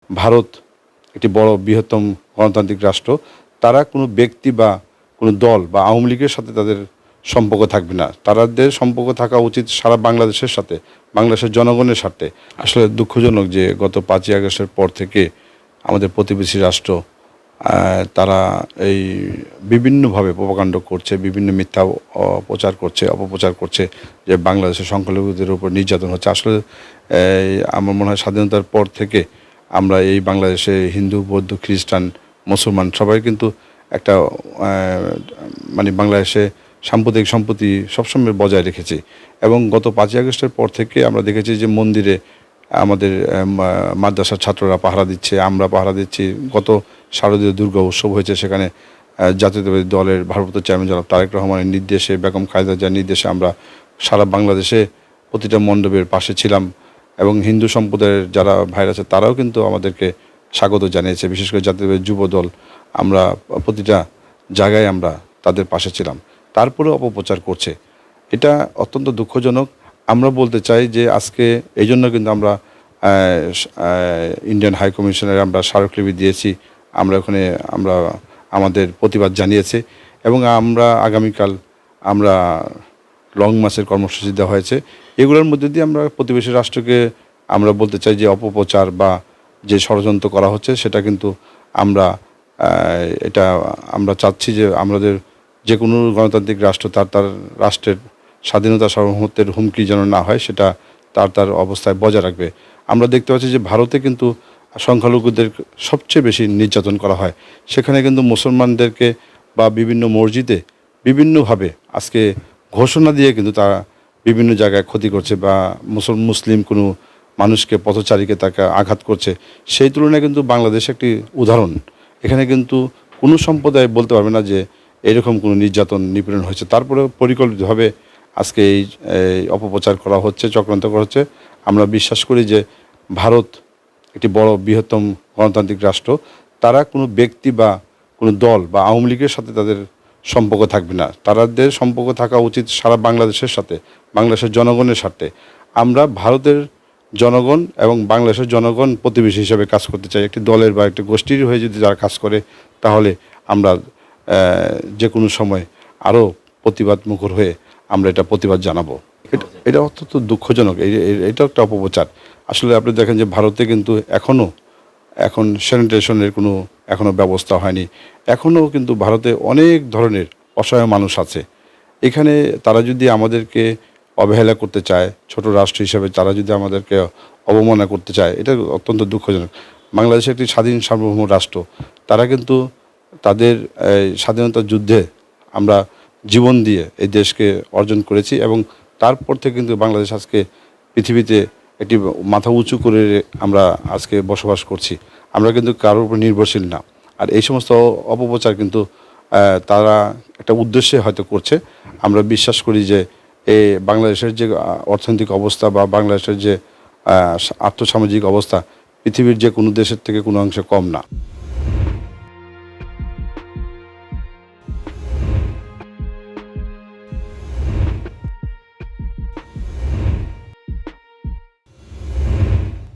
ভারত একটি বড় বৃহত্তম গণতান্ত্রিক রাষ্ট্র, তারা কোনো ব্যক্তি বা কোনো দল বা আওয়ামী লীগের সাথে তাদের সম্পর্ক থাকবে না। তাদের সম্পর্ক থাকা উচিত সারা বাংলাদেশের সাথে, বাংলাদেশের জনগণের সাথে। আসলে দুঃখজনক যে গত 5ই আগস্টের পর থেকে আমাদের প্রতিবেশী রাষ্ট্র তারা এই বিভিন্নভাবে প্রপাগান্ড করছে, বিভিন্ন মিথ্যা প্রচার করছে, অপপ্রচার করছে যে বাংলাদেশের সংখ্যালঘুদের উপর নির্যাতন হচ্ছে। আসলে আমার মনে হয় স্বাধীনতার পর থেকে আমরা এই বাংলাদেশে হিন্দু, বৌদ্ধ, খ্রিস্টান, মুসলমান সবাই কিন্তু একটা মানে বাংলাদেশে সাম্প্রদায়িক সম্প্রীতি সবসময় বজায় রেখেছি। এবং গত 5ই আগস্টের পর থেকে আমরা দেখেছি যে মন্দিরে আমাদের মাদ্রাসার ছাত্ররা পাহারা দিচ্ছে, আমরা পাহারা দিচ্ছি। গত শারদীয় দুর্গা উৎসব হয়েছে, সেখানে জাতীয়তাবাদী দলের ভারপ্রাপ্ত চেয়ারম্যান জনাব তারেক রহমানের নির্দেশে, বেগম খালেদা জিয়ার নির্দেশে আমরা সারা বাংলাদেশে প্রতিটা মণ্ডপের পাশে ছিলাম। এবং হিন্দু সম্প্রদায়ের যারা ভাইরা আছে তারাও কিন্তু আমাদেরকে স্বাগত জানিয়েছে, বিশেষ করে জাতীয়তাবাদী যুব দল। আমরা প্রতিটা জায়গায় আমরা তাদের পাশে ছিলাম, তারপরেও অপপ্রচার করছে। এটা অত্যন্ত দুঃখজনক। আমরা বলতে চাই যে আজকে এই জন্য কিন্তু আমরা ইন্ডিয়ান হাই কমিশনের আমরা স্মারকলিপি দিয়েছি, আমরা ওখানে আমরা আমাদের প্রতিবাদ জানিয়েছি। এবং আমরা আগামীকাল আমরা লং মার্চের কর্মসূচি দেওয়া হয়েছে। এগুলোর মধ্যে দিয়ে আমরা প্রতিবেশী রাষ্ট্রকে আমরা বলতে চাই যে অপপ্রচার বা যে ষড়যন্ত্র করা হচ্ছে সেটা কিন্তু আমরা এটা আমরা চাচ্ছি যে আমাদের যে কোনো গণতান্ত্রিক রাষ্ট্র তার রাষ্ট্রের স্বাধীনতা সার্বভৌমত্বের হুমকি যেন না হয়, সেটা তার অবস্থায় বজায় রাখবে। আমরা দেখতে পাচ্ছি যে ভারতে কিন্তু সংখ্যালঘুদের সবচেয়ে বেশি নির্যাতন করা হয়। সেখানে কিন্তু মুসলমানদেরকে বা বিভিন্ন মসজিদে বিভিন্নভাবে আজকে ঘোষণা দিয়ে কিন্তু তারা বিভিন্ন জায়গায় ক্ষতি করছে, বা মুসলিম কোনো মানুষকে, পথচারীকে তাকে আঘাত করছে। সেই তুলনায় কিন্তু বাংলাদেশ একটি উদাহরণ। এখানে কিন্তু কোনো সম্প্রদায় বলতে পারবে না যে এরকম কোনো নির্যাতন নিপীড়ন হয়েছে। তারপরেও পরিকল্পিতভাবে আজকে এই অপপ্রচার করা হচ্ছে, চক্রান্ত করা হচ্ছে। আমরা বিশ্বাস করি যে ভারত একটি বড় বৃহত্তম গণতান্ত্রিক রাষ্ট্র, তারা কোনো ব্যক্তি বা কোনো দল বা আওয়ামী লীগের সাথে তাদের সম্পর্ক থাকবে না। তাদের সম্পর্ক থাকা উচিত সারা বাংলাদেশের সাথে, বাংলাদেশের জনগণের সাথে। আমরা ভারতের জনগণ এবং বাংলাদেশের জনগণ প্রতিবেশী হিসেবে কাজ করতে চাই। একটি দলের বা একটি গোষ্ঠীর হয়ে যদি যারা কাজ করে, তাহলে আমরা যে কোনো সময় আরও প্রতিবাদ মুখর হয়ে আমরা এটা প্রতিবাদ জানাবো। এটা অত্যন্ত দুঃখজনক। এটা একটা অপপ্রচার। আসলে আপনি দেখেন যে ভারতে কিন্তু এখন স্যানিটেশনের কোনো এখনও ব্যবস্থা হয়নি। এখনও কিন্তু ভারতে অনেক ধরনের অসহায় মানুষ আছে। এখানে তারা যদি আমাদেরকে অবহেলা করতে চায়, ছোট রাষ্ট্র হিসেবে তারা যদি আমাদেরকে অবমাননা করতে চায়, এটা অত্যন্ত দুঃখজনক। বাংলাদেশ একটি স্বাধীন সার্বভৌম রাষ্ট্র। তারা কিন্তু তাদের স্বাধীনতা যুদ্ধে আমরা জীবন দিয়ে এই দেশকে অর্জন করেছি, এবং তারপর থেকে কিন্তু বাংলাদেশ আজকে পৃথিবীতে একটি মাথা উঁচু করে আমরা আজকে বসবাস করছি। আমরা কিন্তু কারোর উপর নির্ভরশীল না। আর এই সমস্ত অপপ্রচার কিন্তু তারা একটা উদ্দেশ্যে হয়তো করছে। আমরা বিশ্বাস করি যে বাংলাদেশের যে অর্থনৈতিক অবস্থা বা বাংলাদেশের যে আর্থসামাজিক অবস্থা পৃথিবীর যে কোনো দেশের থেকে কোনো অংশে কম না।